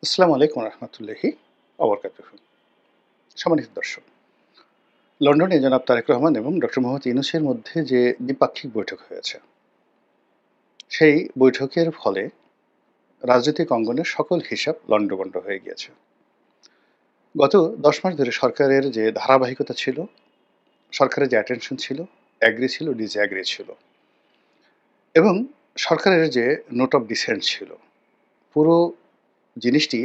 আসসালামু আলাইকুম রহমতুল্লাহি অবরকাতুহু। সম্মানিত দর্শক, লন্ডনে জনাব তারেক রহমান এবং ডক্টর মোহাম্মদ ইউনূসের মধ্যে যে দ্বিপাক্ষিক বৈঠক হয়েছে, সেই বৈঠকের ফলে রাজনৈতিক অঙ্গনের সকল হিসাব লন্ডভন্ড হয়ে গিয়েছে। গত ১০ মাস ধরে সরকারের যে ধারাবাহিকতা ছিল, সরকারের যে অ্যাটেনশন ছিল, অ্যাগ্রি ছিল, ডিসঅ্যাগ্রি ছিল এবং সরকারের যে নোট অফ ডিসেন্ট ছিল, পুরো জিনিসটি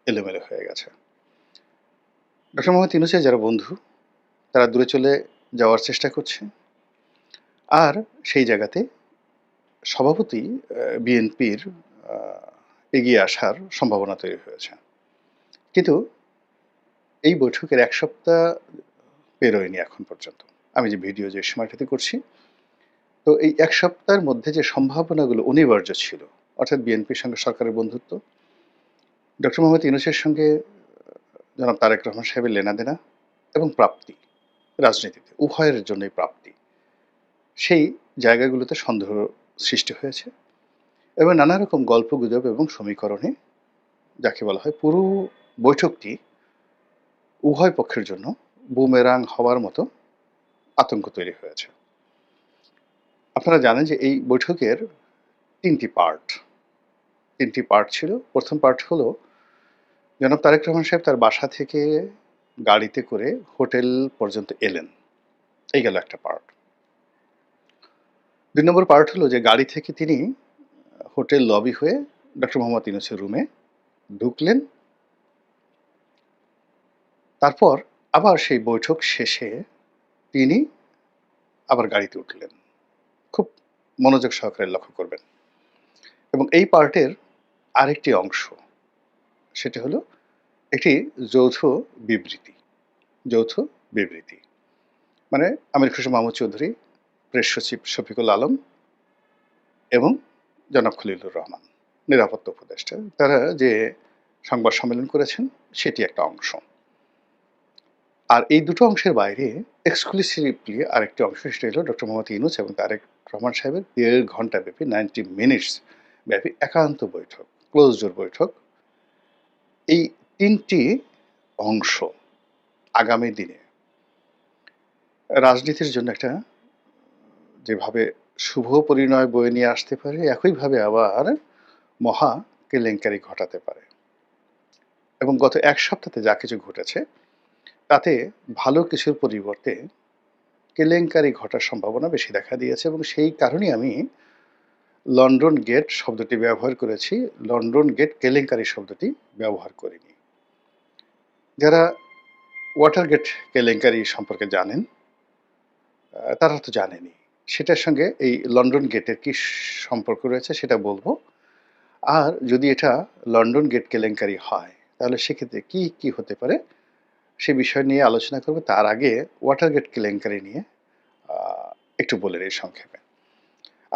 এলোমেলো হয়ে গেছে। ডক্টর মোহাম্মদ ইউনূসের যারা বন্ধু, তারা দূরে চলে যাওয়ার চেষ্টা করছে। আর সেই জায়গাতে স্বভাবতই বিএনপির আ এগিয়ে আসার সম্ভাবনা তৈরি হয়েছে। কিন্তু এই বৈঠকের ১ সপ্তাহ পেরোয়নি এখন পর্যন্ত। আমি যে ভিডিও যে সময়টাতে করছি, তো এই ১ সপ্তাহের মধ্যে যে সম্ভাবনাগুলো অনিবার্য ছিল, অর্থাৎ বিএনপির সঙ্গে সরকারের বন্ধুত্ব, ডক্টর মোহাম্মদ ইউনূসের সঙ্গে জনাব তারেক রহমান সাহেবের লেনাদেনা এবং প্রাপ্তি, রাজনীতিতে উভয়ের জন্যই প্রাপ্তি। সেই জায়গাগুলোতে সন্দেহ সৃষ্টি হয়েছে এবং নানা রকম গল্পগুজব এবং সমীকরণে যাকে বলা হয় পুরো বৈঠকটি উভয় পক্ষের জন্য বুমেরাং হওয়ার মতো আতঙ্ক তৈরি হয়েছে। আপনারা জানেন যে এই বৈঠকের ৩টি পার্ট ছিল। ১ম পার্ট হলো জনাব তারেক রহমান সাহেব তার বাসা থেকে গাড়িতে করে হোটেল পর্যন্ত এলেন। এই গেল একটা পার্ট। ২ নম্বর পার্ট হলো যে গাড়ি থেকে তিনি হোটেল লবি হয়ে ডক্টর মোহাম্মদ ইউনূসের রুমে ঢুকলেন। তারপর আবার সেই বৈঠক শেষে তিনি আবার গাড়িতে উঠলেন। খুব মনোযোগ সহকারে লক্ষ্য করবেন। এবং এই পার্টের আরেকটি অংশ, সেটি হলো একটি যৌথ বিবৃতি। যৌথ বিবৃতি। মানে আমির খসরু মাহমুদ চৌধুরী, প্রেস সচিব শফিকুল আলম এবং জনাব খলিলুর রহমান, নিরাপত্তা উপদেষ্টা। তারা যে সংবাদ সম্মেলন করেছেন, সেটি একটা অংশ। আর এই দুটো অংশের বাইরে এক্সক্লুসিভলি আরেকটি অংশ, সেটা হলো ডক্টর মোহাম্মদ ইউনূস এবং তারেক রহমান সাহেবের ১.৫ ঘন্টা ব্যাপী 90 মিনিটস ব্যাপী একান্ত বৈঠক, ক্লোজ ডোর বৈঠক। এই ৩টি অংশ আগামী দিনে রাজনীতির জন্য একটা যেভাবে শুভ পরিণয় বয়ে নিয়ে আসতে পারে, একইভাবে আবার মহা কেলেঙ্কারি ঘটাতে পারে। এবং গত ১ সপ্তাহে যা কিছু ঘটেছে, তাতে ভালো কিছুর পরিবর্তে কেলেঙ্কারি ঘটার সম্ভাবনা বেশি দেখা দিয়েছে এবং সেই কারণেই আমি লন্ডন গেট শব্দটি ব্যবহার করেছি। লন্ডন গেট কেলেঙ্কারি শব্দটি ব্যবহার করিনি। যারা ওয়াটারগেট কেলেঙ্কারি সম্পর্কে জানেন, তারা তো জানেনই। সেটার সঙ্গে এই লন্ডন গেটের কি সম্পর্ক রয়েছে সেটা বলবো। আর যদি এটা লন্ডন গেট কেলেঙ্কারি হয়, তাহলে সেক্ষেত্রে কি হতে পারে সে বিষয় নিয়ে আলোচনা করব। তার আগে ওয়াটারগেট কেলেঙ্কারি নিয়ে আ একটু বলে নেই সংক্ষেপে।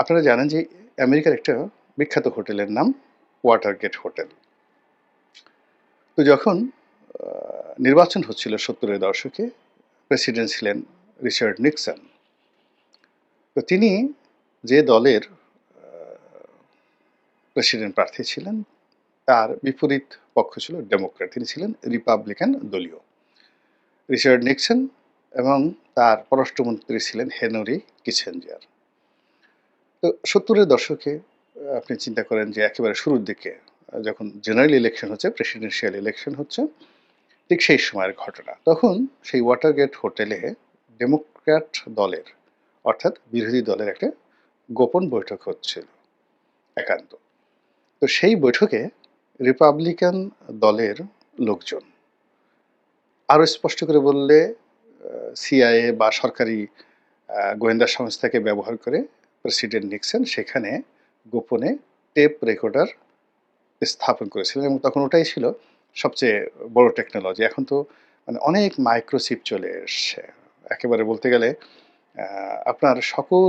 আপনারা জানেন যে আমেরিকার একটা বিখ্যাত হোটেলের নাম ওয়াটারগেট হোটেল। তো যখন আ নির্বাচন হচ্ছিল ৭০ এর দশকে, প্রেসিডেন্ট ছিলেন রিচার্ড নিক্সন। তো তিনি যে দলের আ প্রেসিডেন্ট প্রার্থী ছিলেন, তার বিপরীত পক্ষ ছিল ডেমোক্র্যাট। তিনি ছিলেন রিপাবলিকান দলীয়। রিচার্ড নিক্সন এবং তার পররাষ্ট্রমন্ত্রী ছিলেন হেনরি কিসেঞ্জার। তো ৭০ এর দশকে আপনি চিন্তা করেন যে একেবারে শুরুর দিকে যখন জেনারেল ইলেকশন হচ্ছে, প্রেসিডেন্সিয়াল ইলেকশন হচ্ছে, ঠিক সেই সময়ের ঘটনা। তখন সেই ওয়াটারগেট হোটেলে ডেমোক্র্যাট দলের, অর্থাৎ বিরোধী দলের একটা গোপন বৈঠক হচ্ছিল, একান্ত। তো সেই বৈঠকে রিপাবলিকান দলের লোকজন, আরো স্পষ্ট করে বললে সিআইএ বা সরকারি গোয়েন্দা সংস্থাকে ব্যবহার করে প্রেসিডেন্ট নিক্সন সেখানে গোপনে টেপ রেকর্ডার স্থাপন করেছিলেন এবং তখন ওটাই ছিল সবচেয়ে বড় টেকনোলজি। এখন তো মানে অনেক মাইক্রোচিপ চলে এসছে। একেবারে বলতে গেলে আপনার সকল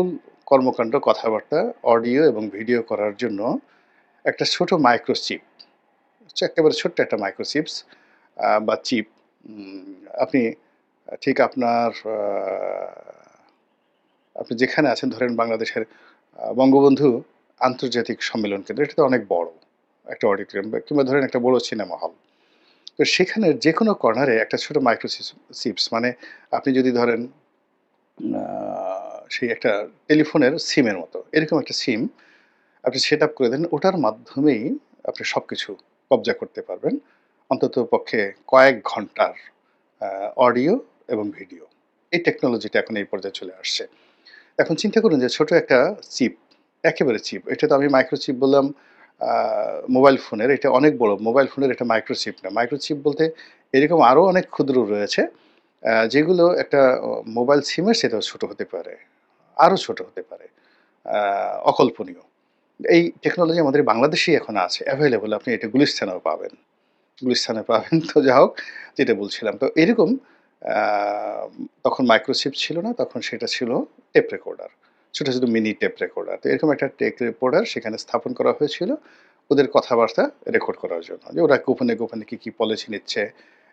কর্মকাণ্ড, কথাবার্তা, অডিও এবং ভিডিও করার জন্য একটা ছোট মাইক্রোচিপ, হচ্ছে একেবারে ছোট্ট একটা মাইক্রোচিপস বা চিপ, আপনি ঠিক আপনার আপনি যেখানে আছেন, ধরেন বাংলাদেশের বঙ্গবন্ধু আন্তর্জাতিক সম্মেলন কেন্দ্র, এটা তো অনেক বড়। একটা অডিটোরিয়াম কিংবা ধরেন একটা বড় সিনেমা হল। তো সেখানের যেকোনো কর্নারে একটা ছোট চিপস মানে আপনি যদি ধরেন আ সেই একটা টেলিফোনের সিমের মতো। এরকম একটা সিম আপনি সেটআপ করে দেন। ওটার মাধ্যমেই আপনি সবকিছু কবজা করতে পারবেন। অন্ততপক্ষে কয়েক ঘন্টার আ অডিও এবং ভিডিও। এই টেকনোলজিটা এখন এই পর্যায়ে চলে আসছে। এখন চিন্তা করুন যে ছোট একটা চিপ, একেবারে চিপ। এটা তো আমি মাইক্রোচিপ বললাম আ মোবাইল ফোনের, এটা অনেক বড়। মোবাইল ফোনের এটা মাইক্রোচিপ না। মাইক্রোচিপ বলতে এরকম আরো অনেক ক্ষুদ্র রয়েছে। যেগুলো একটা মোবাইল সিমের চেয়েতেও ছোট হতে পারে। আরো ছোট হতে পারে। আ অকল্পনীয়। এই টেকনোলজি আমাদের বাংলাদেশেই এখন আছে। এভেইলেবল আপনি এটা গুলিস্তানেও পাবেন। গুলিস্তানে পাবেন। তো যা হোক যেটা বলছিলাম। তো এরকম আ তখন মাইক্রোচিপ ছিল না। তখন সেটা ছিল টেপ রেকর্ডার। ছোট, ছোট মিনি টেপ রেকর্ডার। তো এরকম একটা টেপ রেকর্ডার সেখানে স্থাপন করা হয়েছিল ওদের কথাবার্তা রেকর্ড করার জন্য। যে ওরা গোপনে, গোপনে কি পলিসি নিচ্ছে,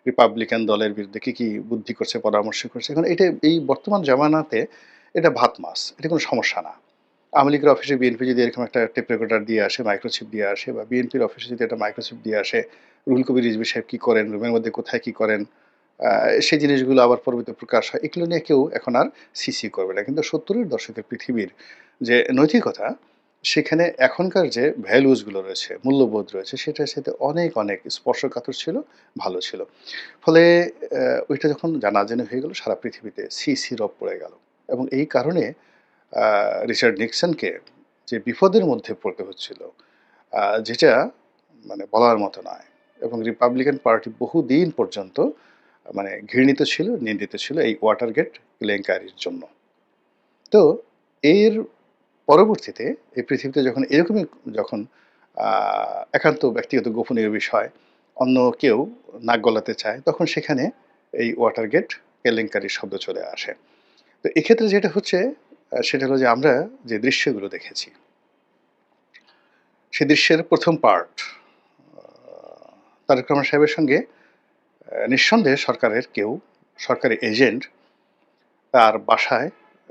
রিপাবলিকান দলের বিরুদ্ধে কি বুদ্ধি করছে, পরামর্শ করছে। এখন এটা এই বর্তমান জামানাতে এটা ভাত মাছ। এটা কোনো সমস্যা না। আওয়ামী লীগের অফিসে বিএনপি যদি এরকম একটা টেপ রেকর্ডার দিয়ে আসে, মাইক্রোচিপ দিয়ে আসে বা বিএনপির অফিসে যদি একটা মাইক্রোচিপ দিয়ে আসে, রুহুল কবির রিজভী সাহেব কি করেন, রুমের মধ্যে কোথায় কি করেন, আ সেই জিনিসগুলো আবার পরবর্তীতে প্রকাশ হয়। এগুলো নিয়ে কেউ এখন আর ছি করবে না। কিন্তু ৭০ এর দশকের পৃথিবীর যে নৈতিকতা, সেখানে এখনকার যে ভ্যালুজ গুলো রয়েছে, মূল্যবোধ রয়েছে, সেটার সাথে অনেক, অনেক স্পর্শকাতর ছিল, ভালো ছিল। ফলে ওইটা যখন জানাজানি হয়ে গেল সারা পৃথিবীতে রব পড়ে গেল। এবং এই কারণে আ রিচার্ড নিক্সনকে যে বিপদের মধ্যে পড়তে হচ্ছিল, যেটা মানে বলার মতো নয়। এবং রিপাবলিকান পার্টি বহুদিন পর্যন্ত মানে ঘৃণিত ছিল, নিন্দিত ছিল এই ওয়াটারগেট কেলেঙ্কারির জন্য। তো এর পরবর্তীতে এই পৃথিবীতে যখন এরকমই যখন আ একান্ত ব্যক্তিগত গোপনীয় বিষয় অন্য কেউ নাক গলাতে চায়, তখন সেখানে এই ওয়াটারগেট কেলেঙ্কারির শব্দ চলে আসে। তো এক্ষেত্রে যেটা হচ্ছে সেটা হলো যে আমরা যে দৃশ্যগুলো দেখেছি, সে দৃশ্যের ১ম পার্ট আ তারেক রহমান সাহেবের সঙ্গে নিঃসন্দেহে সরকারের কেউ, সরকারি এজেন্ট তার বাসায়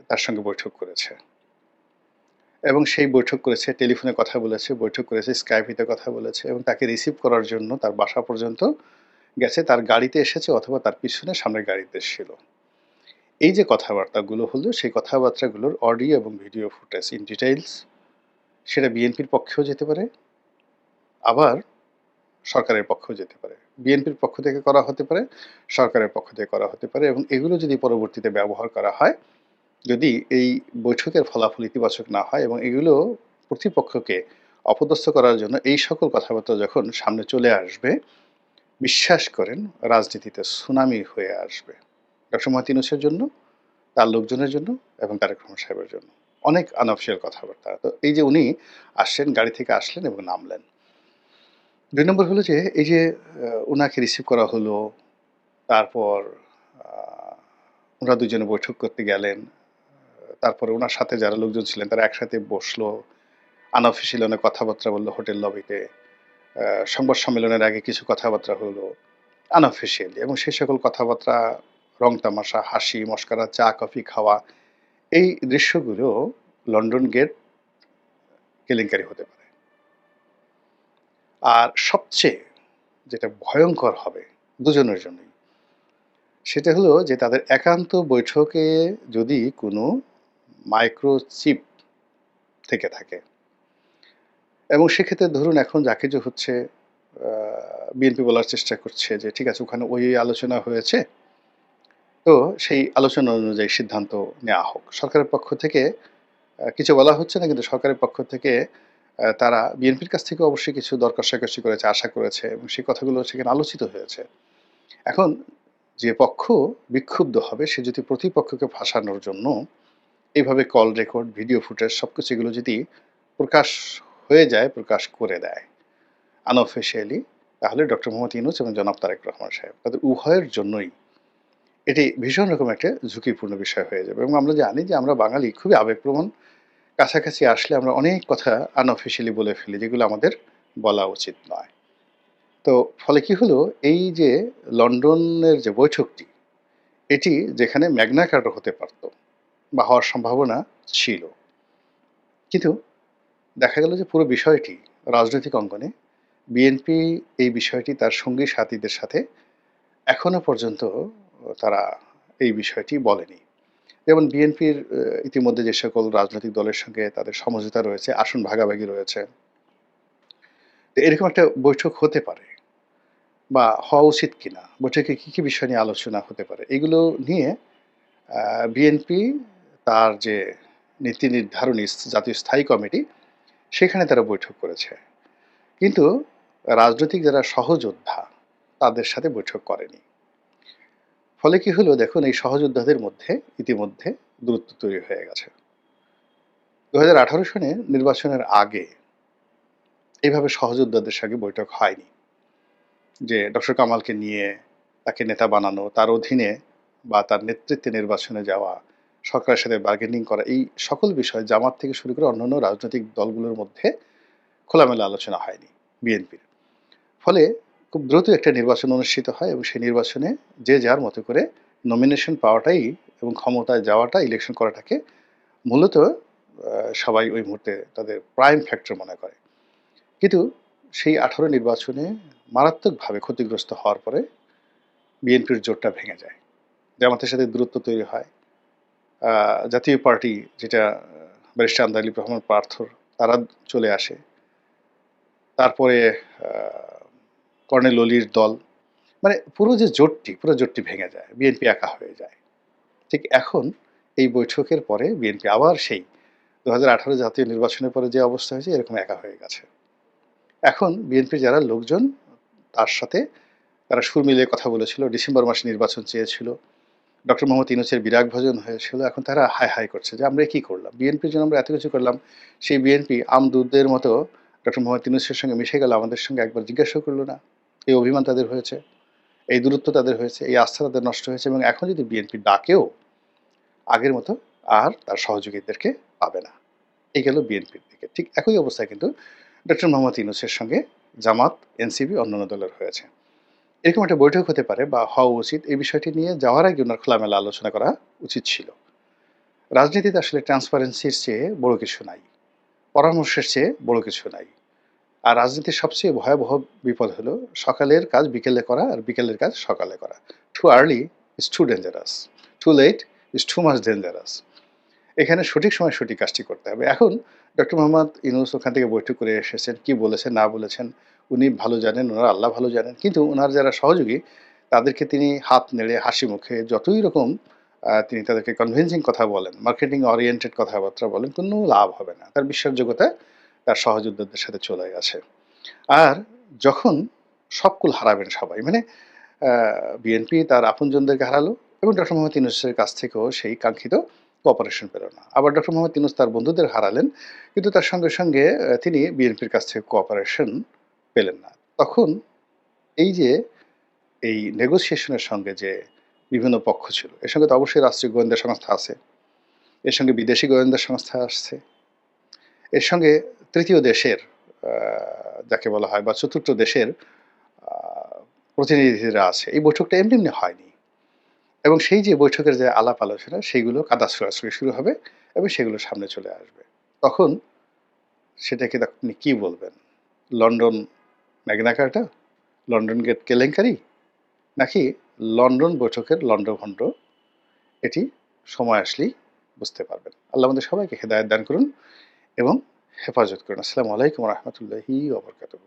তার সঙ্গে বৈঠক করেছে। এবং সেই বৈঠক করেছে, টেলিফোনে কথা বলেছে, বৈঠক করেছে, স্কাইপ-এ কথা বলেছে এবং তাকে রিসিভ করার জন্য তার বাসা পর্যন্ত গেছে। তার গাড়িতে এসেছে অথবা তার পিছনে সামনের গাড়িতে ছিল। এই যে কথাবার্তাগুলো হলো, সেই কথাবার্তাগুলোর অডিও এবং ভিডিও ফুটেজ ইন ডিটেইলস সেটা বিএনপির পক্ষেও যেতে পারে, আবার সরকারের পক্ষেও যেতে পারে। বিএনপির পক্ষ থেকে করা হতে পারে, সরকারের পক্ষ থেকে করা হতে পারে এবং এগুলো যদি পরবর্তীতে ব্যবহার করা হয়, যদি এই বৈঠকের ফলাফল ইতিবাচক না হয় এবং এগুলো প্রতিপক্ষকে অপদস্থ করার জন্য এই সকল কথাবার্তা যখন সামনে চলে আসবে, বিশ্বাস করেন রাজনীতিতে সুনামি হয়ে আসবে। ডক্টর মোহাম্মদ ইউনূসের জন্য, তার লোকজনের জন্য এবং তারেক রহমান সাহেবের জন্য। অনেক আনঅফিসিয়াল কথাবার্তা। তো এই যে উনি আসছেন, গাড়ি থেকে আসলেন এবং নামলেন। ২ নম্বর হলো যে এই যে উনাকে রিসিভ করা হলো, তারপর আ উনারা ২ জনে বৈঠক করতে গেলেন। তারপরে উনার সাথে যারা লোকজন ছিলেন তারা একসাথে বসলো। আনঅফিসিয়াল অনেক কথাবার্তা বলল হোটেল লবিতে। আ সংবাদ সম্মেলনের আগে কিছু কথাবার্তা হলো আনঅফিসিয়ালি এবং সেই সকল কথাবার্তা, রং তামাশা, হাসি, মশকরা, চা, কফি খাওয়া এই দৃশ্যগুলো লন্ডন গেট কেলেঙ্কারি হতে পারে। আর সবচেয়ে যেটা ভয়ংকর হবে দুজনের জন্যই, সেটা হলো যে তাদের একান্ত বৈঠকে যদি কোনো মাইক্রোচিপ থেকে থাকে এবং সেক্ষেত্রে ধরুন এখন যা কিছু হচ্ছে আ বিএনপি বলার চেষ্টা করছে যে ঠিক আছে ওখানে ওই আলোচনা হয়েছে। তো সেই আলোচনা অনুযায়ী সিদ্ধান্ত নেওয়া হোক। সরকারের পক্ষ থেকে কিছু বলা হচ্ছে না কিন্তু সরকারের পক্ষ থেকে তারা বিএনপির কাছ থেকে অবশ্যই কিছু দর কষাকষি করেছে, আশা করেছে এবং সেই কথাগুলো সেখানে আলোচিত হয়েছে। এখন যে পক্ষ বিক্ষুব্ধ হবে সে যদি প্রতিপক্ষকে ফাঁসানোর জন্য এভাবে কল রেকর্ড, ভিডিও ফুটেজ সবকিছু এগুলো যদি প্রকাশ হয়ে যায়, প্রকাশ করে দেয় আনঅফিসিয়ালি, তাহলে ডক্টর মোহাম্মদ ইউনূস এবং জনাব তারেক রহমান সাহেব তাদের উভয়ের জন্যই এটি ভীষণ রকম একটা ঝুঁকিপূর্ণ বিষয় হয়ে যাবে এবং আমরা জানি যে আমরা বাঙালি খুবই আবেগপ্রবণ। কাছাকাছি আসলে আমরা অনেক কথা আনঅফিসিয়ালি বলে ফেলি যেগুলো আমাদের বলা উচিত নয়। তো ফলে কি হলো এই যে লন্ডনের যে বৈঠকটি, এটি যেখানে ম্যাগনা কার্টা হতে পারত বা হওয়ার সম্ভাবনা ছিল। কিন্তু দেখা গেল যে পুরো বিষয়টি রাজনৈতিক অঙ্গনে বিএনপি এই বিষয়টি তার সঙ্গী সাথীদের সাথে এখনো পর্যন্ত তারা এই বিষয়টি বলেনি। যেমন বিএনপির ইতিমধ্যে যে সকল রাজনৈতিক দলের সঙ্গে তাদের সমঝোতা রয়েছে, আসন ভাগাভাগি রয়েছে। তো এরকম একটা বৈঠক হতে পারে বা হওয়া উচিত কিনা? বৈঠকে কি বিষয় নিয়ে আলোচনা হতে পারে? এগুলো নিয়ে বিএনপি তার যে নীতি নির্ধারণী জাতীয় স্থায়ী কমিটি, সেখানে তারা বৈঠক করেছে। কিন্তু রাজনৈতিক যারা সহযোদ্ধা, তাদের সাথে বৈঠক করেনি। ফলে কি হলো দেখুন, এই সহযোদ্ধাদের মধ্যে ইতিমধ্যে দূরত্ব তৈরি হয়ে গেছে। ২০১৮ সনে নির্বাচনের আগে এইভাবে সহযোদ্ধাদের সঙ্গে বৈঠক হয়নি। যে ডক্টর কামালকে নিয়ে তাকে নেতা বানানো, তার অধীনে বা তার নেতৃত্বে নির্বাচনে যাওয়া, সরকারের সাথে বার্গেনিং করা, এই সকল বিষয় জামাত থেকে শুরু করে অন্যান্য রাজনৈতিক দলগুলোর মধ্যে খোলামেলা আলোচনা হয়নি বিএনপির। ফলে খুব দ্রুত একটা নির্বাচন অনুষ্ঠিত হয় এবং সেই নির্বাচনে যে যার মতো করে নমিনেশন পাওয়াটাই এবং ক্ষমতায় যাওয়াটা, ইলেকশন করাটাকে মূলত সবাই ওই মুহূর্তে তাদের প্রাইম ফ্যাক্টর মনে করে। কিন্তু সেই ১৮ নির্বাচনে মারাত্মকভাবে ক্ষতিগ্রস্ত হওয়ার পরে বিএনপির জোটটা ভেঙে যায়। জামাতের সাথে দূরত্ব তৈরি হয়। জাতীয় পার্টি যেটা ব্যারিস্টার আন্দালিব রহমান পার্থর, তারা চলে আসে। তারপরে আ কর্নেল অলির দল, মানে পুরো যে জোটটি, পুরো জোটটি ভেঙে যায়। বিএনপি একা হয়ে যায়। ঠিক এখন এই বৈঠকের পরে বিএনপি আবার সেই ২০১৮ জাতীয় নির্বাচনের পরে যে অবস্থা হয়েছে, এরকম একা হয়ে গেছে। এখন বিএনপির যারা লোকজন, তার সাথে তারা সুর মিলিয়ে কথা বলেছিল, ডিসেম্বর মাসে নির্বাচন চেয়েছিল। ডক্টর মোহাম্মদ ইউনূসের বিরাগ ভজন হয়েছিল। এখন তারা হায়, হায় করছে যে আমরা কি করলাম? বিএনপির জন্য আমরা এত কিছু করলাম। সেই বিএনপি আমদূতের মতো ডক্টর মোহাম্মদ ইউনূসের সঙ্গে মিশে গেল, আমাদের সঙ্গে একবার জিজ্ঞাসাও করল না। এই অভিমান তাদের হয়েছে, এই দূরত্ব তাদের হয়েছে, এই আস্থা তাদের নষ্ট হয়েছে এবং এখন যদি বিএনপি ডাকেও আগের মতো আর তার সহযোগীদেরকে পাবে না। এই গেল বিএনপির দিকে। ঠিক একই অবস্থায় কিন্তু ডক্টর মোহাম্মদ ইউনূসের সঙ্গে জামাত, এনসিপি, অন্যান্য দলের হয়েছে। এরকম একটা বৈঠক হতে পারে বা হওয়া উচিত। এই বিষয়টি নিয়ে যাওয়ার আগে উনার খোলামেলা আলোচনা করা উচিত ছিল। রাজনীতিতে আসলে ট্রান্সপারেন্সির চেয়ে বড় কিছু নাই। পরামর্শের চেয়ে বড় কিছু নাই। আর রাজনীতির সবচেয়ে ভয়াবহ বিপদ হলো সকালের কাজ বিকেলে করা আর বিকেলের কাজ সকালে করা। Too early is too dangerous, too late is too much dangerous. এখানে সঠিক সময়ে সঠিক কাজটি করতে হবে। এখন ডক্টর মোহাম্মদ ইউনূস ওখান থেকে বৈঠক করে এসেছেন। কি বলেছেন না বলেছেন উনি ভালো জানেন, ওনার আল্লাহ ভালো জানেন। কিন্তু উনার যারা সহযোগী, তাদেরকে তিনি হাত নেড়ে হাসি মুখে যতই রকম তিনি তাদেরকে কনভিন্সিং কথা বলেন, মার্কেটিং ওরিয়েন্টেড কথাবার্তা বলেন, কোনো লাভ হবে না। তার বিশ্বাসযোগ্যতা তার সহযোদ্ধাদের সাথে চলে গেছে। আর যখন সবকুল হারাবেন সবাই, মানে বিএনপি তার আপনজনদেরকে হারালো এবং ডক্টর মোহাম্মদ ইউনূসের কাছ থেকেও সেই কাঙ্ক্ষিত কোঅপারেশন পেল না। আবার ডক্টর মোহাম্মদ ইউনূস তার বন্ধুদের হারালেন, কিন্তু তার সঙ্গে সঙ্গে তিনি বিএনপির কাছ থেকে কোঅপারেশন পেলেন না। তখন এই যে এই নেগোসিয়েশনের সঙ্গে যে বিভিন্ন পক্ষ ছিল, এর সঙ্গে তো অবশ্যই রাষ্ট্রীয় গোয়েন্দা সংস্থা আছে, এর সঙ্গে বিদেশি গোয়েন্দা সংস্থা আসছে, এর সঙ্গে তৃতীয় দেশের যাকে বলা হয় বা চতুর্থ দেশের প্রতিনিধিরা আছে। এই বৈঠকটা এমনি এমনি হয়নি এবং সেই যে বৈঠকের যে আলাপ আলোচনা, সেইগুলো কাদা ছোড়াছুড়ি শুরু হবে এবং সেগুলো সামনে চলে আসবে। তখন সেটাকে আপনি কি বলবেন? London Magna কার্টা? লন্ডন গেট কেলেঙ্কারি? নাকি লন্ডন বৈঠকের লন্ডভন্ড? এটি সময় আসলেই বুঝতে পারবেন। আল্লাহ আমাদের সবাইকে হেদায়েত দান করুন এবং হেফাজত করুন। আসসালামু আলাইকুম ওয়া রাহমাতুল্লাহি ওয়া বারাকাতুহু।